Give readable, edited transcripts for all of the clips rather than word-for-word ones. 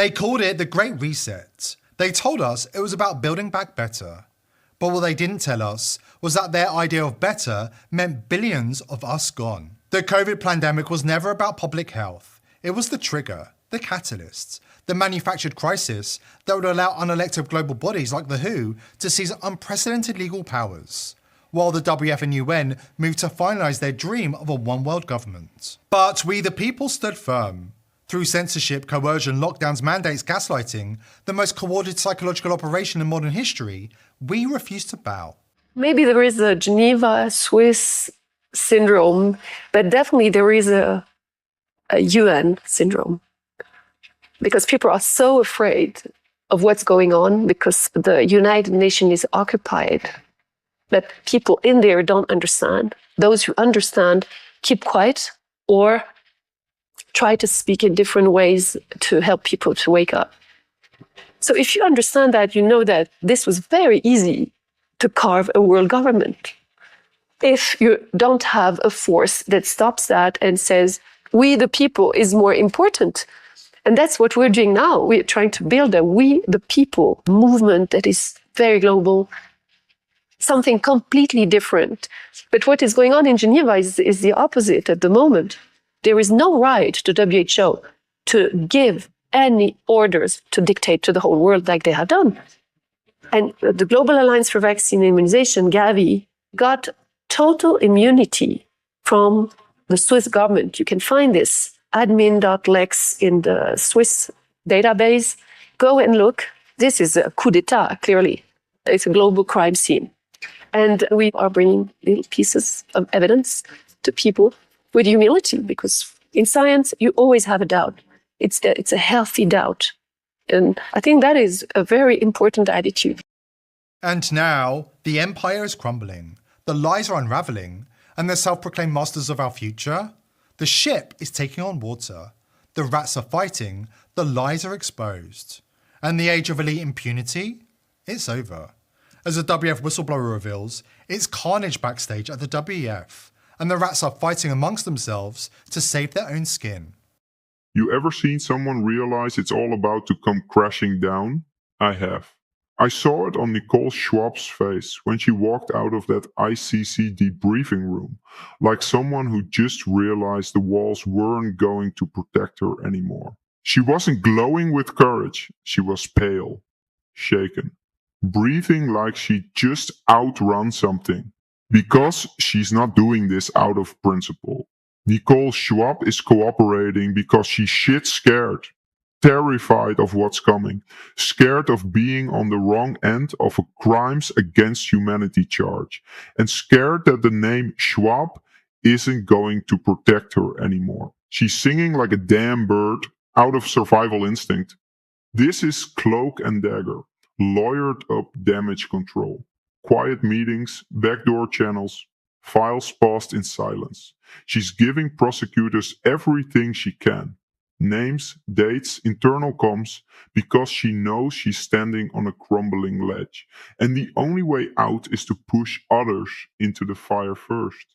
They called it the Great Reset. They told us it was about building back better. But what they didn't tell us was that their idea of better meant billions of us gone. The COVID pandemic was never about public health. It was the trigger, the catalyst, the manufactured crisis that would allow unelected global bodies like the WHO to seize unprecedented legal powers, while the WF and UN moved to finalise their dream of a one-world government. But we the people stood firm. Through censorship, coercion, lockdowns, mandates, gaslighting, the most coordinated psychological operation in modern history, we refused to bow. Maybe there is a Geneva, Swiss syndrome, but definitely there is a UN syndrome. Because people are so afraid of what's going on because the United Nations is occupied, that people in there don't understand. Those who understand keep quiet or try to speak in different ways to help people to wake up. So if you understand that, you know that this was very easy to carve a world government. If you don't have a force that stops that and says, we the people is more important. And that's what we're doing now. We're trying to build a we the people movement that is very global, something completely different. But what is going on in Geneva is the opposite at the moment. There is no right to WHO to give any orders to dictate to the whole world like they have done. And the Global Alliance for Vaccine Immunization, Gavi, got total immunity from the Swiss government. You can find this admin.lex in the Swiss database. Go and look. This is a coup d'etat, clearly. It's a global crime scene. And we are bringing little pieces of evidence to people with humility, because in science, you always have a doubt. It's a healthy doubt. And I think that is a very important attitude. And now, the empire is crumbling, the lies are unraveling, and the self-proclaimed masters of our future? The ship is taking on water. The rats are fighting, the lies are exposed. And the age of elite impunity? It's over. As the WF whistleblower reveals, it's carnage backstage at the WEF, and the rats are fighting amongst themselves to save their own skin. You ever seen someone realize it's all about to come crashing down? I have. I saw it on Nicole Schwab's face when she walked out of that ICC debriefing room, like someone who just realized the walls weren't going to protect her anymore. She wasn't glowing with courage, she was pale, shaken, breathing like she just outrun something. Because she's not doing this out of principle. Nicole Schwab is cooperating because she's shit scared, terrified of what's coming, scared of being on the wrong end of a crimes against humanity charge, and scared that the name Schwab isn't going to protect her anymore. She's singing like a damn bird out of survival instinct. This is cloak and dagger, lawyered up damage control. Quiet meetings, backdoor channels, files passed in silence. She's giving prosecutors everything she can. Names, dates, internal comms, because she knows she's standing on a crumbling ledge. And the only way out is to push others into the fire first.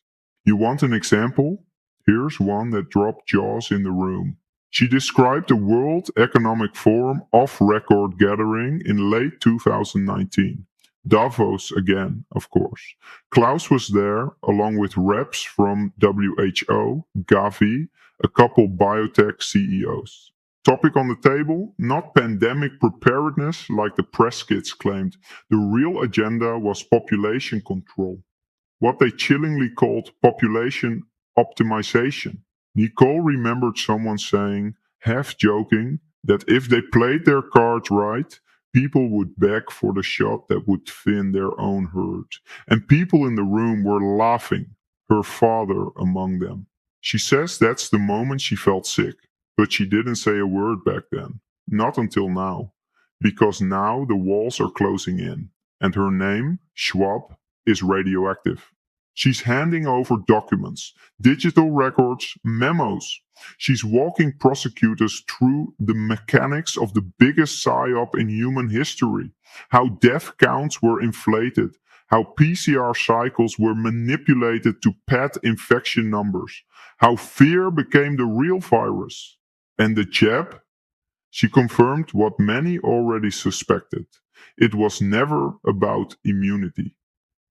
You want an example? Here's one that dropped jaws in the room. She described the World Economic Forum off-record gathering in late 2019. Davos again, of course. Klaus was there, along with reps from WHO, Gavi, a couple biotech CEOs. Topic on the table? Not pandemic preparedness like the press kits claimed. The real agenda was population control. What they chillingly called population optimization. Nicole remembered someone saying, half joking, that if they played their cards right, people would beg for the shot that would thin their own herd. And people in the room were laughing, her father among them. She says that's the moment she felt sick, but she didn't say a word back then. Not until now. Because now the walls are closing in, and her name, Schwab, is radioactive. She's handing over documents, digital records, memos. She's walking prosecutors through the mechanics of the biggest psyop in human history. How death counts were inflated. How PCR cycles were manipulated to pad infection numbers. How fear became the real virus. And the jab? She confirmed what many already suspected. It was never about immunity.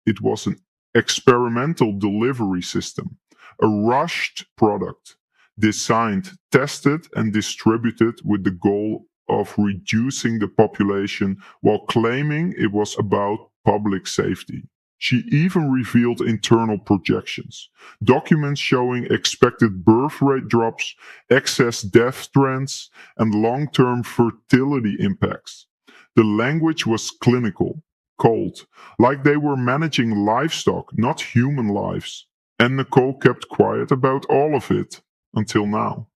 It was an experimental delivery system, a rushed product, designed, tested, and distributed with the goal of reducing the population while claiming it was about public safety. She even revealed internal projections, documents showing expected birth rate drops, excess death trends, and long term fertility impacts. The language was clinical, cold, like they were managing livestock, not human lives. And Nicole kept quiet about all of it until now.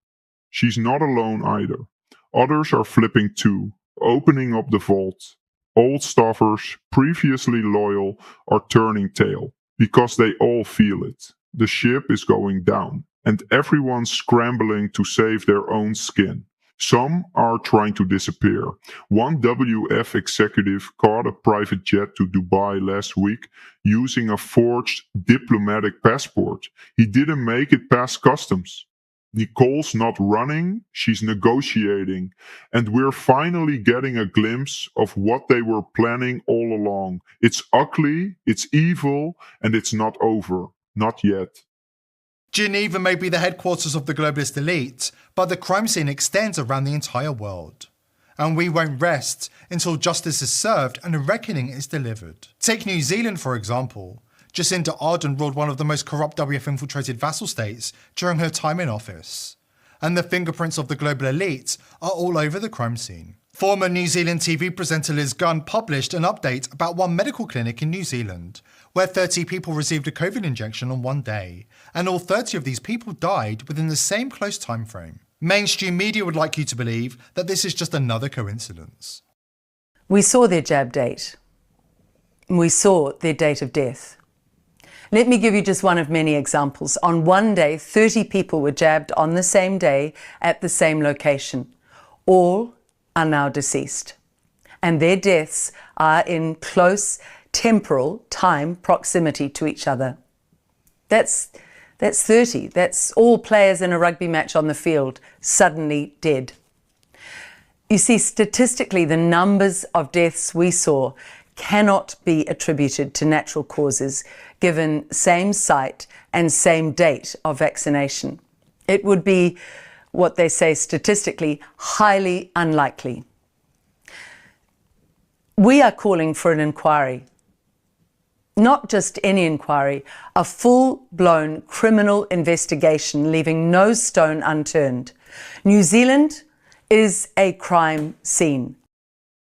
She's not alone either. Others are flipping too, opening up the vault. Old staffers, previously loyal, are turning tail because they all feel it. The ship is going down, and everyone's scrambling to save their own skin. Some are trying to disappear. One WF executive caught a private jet to Dubai last week using a forged diplomatic passport. He didn't make it past customs. Nicole's not running, she's negotiating, and we're finally getting a glimpse of what they were planning all along. It's ugly, it's evil, and it's not over. Not yet. Geneva may be the headquarters of the globalist elite, but the crime scene extends around the entire world. And we won't rest until justice is served and a reckoning is delivered. Take New Zealand, for example. Jacinda Ardern ruled one of the most corrupt WF-infiltrated vassal states during her time in office. And the fingerprints of the global elite are all over the crime scene. Former New Zealand TV presenter Liz Gunn published an update about one medical clinic in New Zealand, where 30 people received a COVID injection on one day, and all 30 of these people died within the same close time frame. Mainstream media would like you to believe that this is just another coincidence. We saw their jab date. We saw their date of death. Let me give you just one of many examples. On one day, 30 people were jabbed on the same day at the same location. All are now deceased. And their deaths are in close temporal time proximity to each other. That's 30. That's all players in a rugby match on the field suddenly dead. You see, statistically, the numbers of deaths we saw cannot be attributed to natural causes given same site and same date of vaccination. It would be, what they say statistically, highly unlikely. We are calling for an inquiry. Not just any inquiry, a full-blown criminal investigation leaving no stone unturned. New Zealand is a crime scene.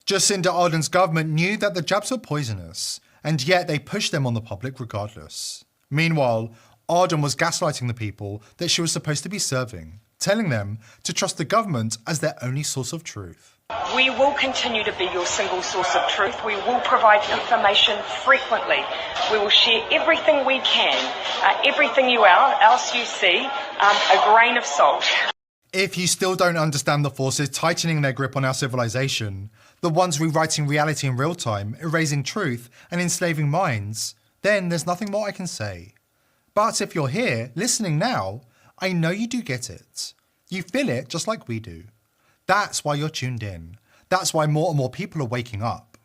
Jacinda Ardern's government knew that the jabs were poisonous, and yet they pushed them on the public regardless. Meanwhile, Ardern was gaslighting the people that she was supposed to be serving, telling them to trust the government as their only source of truth. We will continue to be your single source of truth. We will provide information frequently. We will share everything we can, everything else you see, a grain of salt. If you still don't understand the forces tightening their grip on our civilization, the ones rewriting reality in real time, erasing truth, and enslaving minds, then there's nothing more I can say. But if you're here, listening now, I know you do get it. You feel it just like we do. That's why you're tuned in. That's why more and more people are waking up.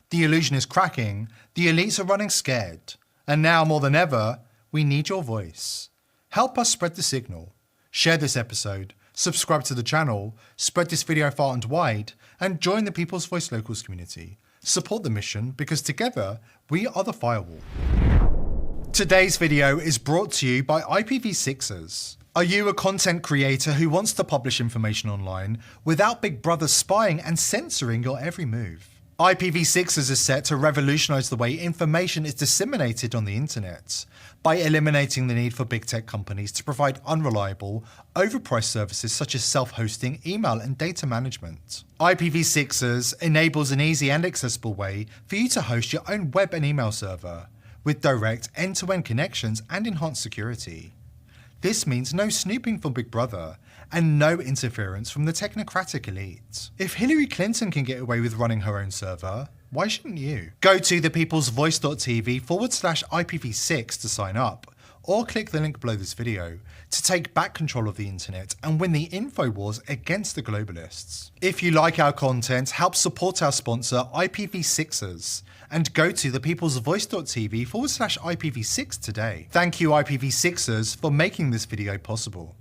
The illusion is cracking, the elites are running scared. And now more than ever, we need your voice. Help us spread the signal. Share this episode, subscribe to the channel, spread this video far and wide, and join the People's Voice Locals community. Support the mission because together, we are the firewall. Today's video is brought to you by IPv6ers. Are you a content creator who wants to publish information online without Big Brother spying and censoring your every move? IPv6ers is set to revolutionize the way information is disseminated on the internet by eliminating the need for big tech companies to provide unreliable, overpriced services such as self-hosting, email, and data management. IPv6ers enables an easy and accessible way for you to host your own web and email server with direct end-to-end connections and enhanced security. This means no snooping from Big Brother and no interference from the technocratic elite. If Hillary Clinton can get away with running her own server, why shouldn't you? Go to thepeoplesvoice.tv/IPv6 to sign up, or click the link below this video to take back control of the internet and win the info wars against the globalists. If you like our content, help support our sponsor IPv6ers and go to thepeoplesvoice.tv/IPv6 today. Thank you IPv6ers for making this video possible.